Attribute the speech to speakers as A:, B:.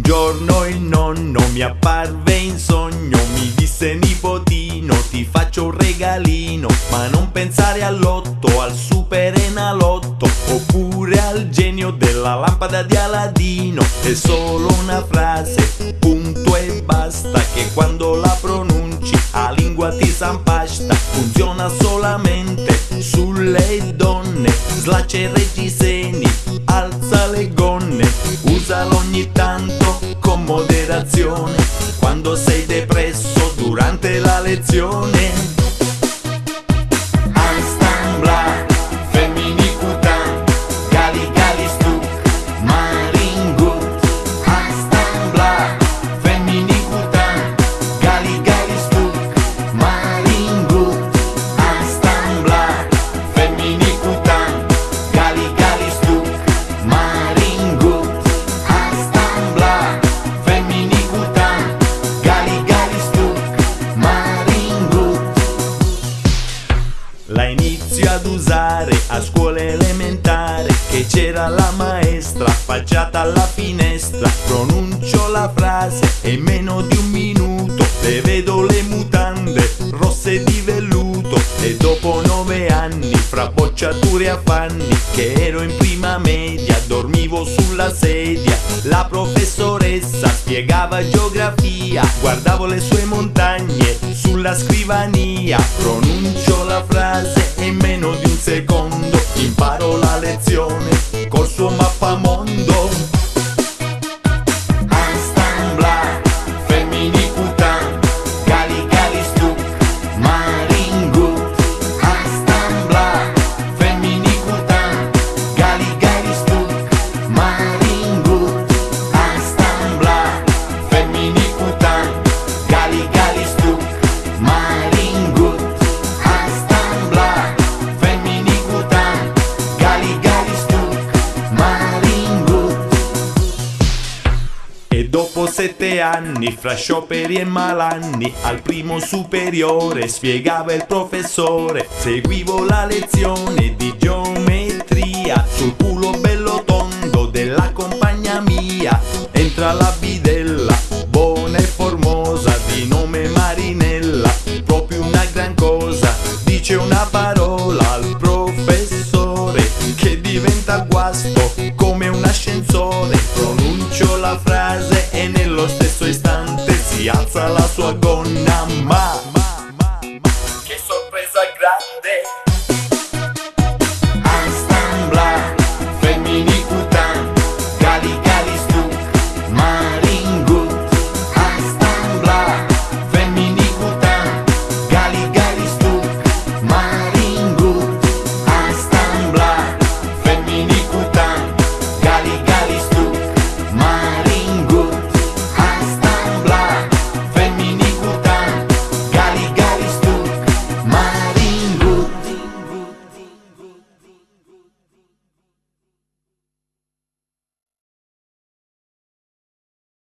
A: giorno il nonno mi apparve in sogno, mi disse: nipotino, ti faccio un regalino, ma non pensare all'otto, al super enalotto, oppure al genio della lampada di Aladino. È solo una frase, punto e basta, che quando la pronunci a lingua ti s'impasta. Funziona solamente sulle donne, slaccia i reggiseni, alza le gonne, usalo ogni tanto con moderazione, quando sei depresso durante la lezione. Anstambla, femminikutan, gali gali stuk, maringut. Anstambla, femminikutan, gali gali stuk, maringut. Anstambla, femminikutan, gali gali stuk, maringut. Anstambla, femminikutan, gali gali stuk, maringut. La inizio ad usare a scuola elementare, che c'era la maestra affacciata alla finestra. Pronuncio la frase e in meno di un minuto le vedo le mutande rosse di velluto. E dopo 9 anni, fra bocciature e affanni, che ero in prima media, dormivo sulla sedia. La professoressa spiegava geografia, guardavo le sue montagne sulla scrivania. Pronuncio la frase e in meno di un secondo imparo la lezione col suo mappamondo. Anstambla, femminikutan, gali gali stuk, maringut. Anstambla, femminikutan, gali gali stuk, maringut. Anstambla, femminikutan, gali gali stuk, maringut. Anstambla, femminikutan, gali gali stuk, maringut. E dopo 7 anni, fra scioperi e malanni, al primo superiore spiegava il professore. Seguivo la lezione di geometria sul culo bello tondo della compagna mia. Entra la bidella, buona e formosa, di nome Marinella, proprio una gran cosa. Dice una parola al professore che diventa guasto come un ascensore. Pronuncio la frase e nello stesso istante si alza la sua gonna.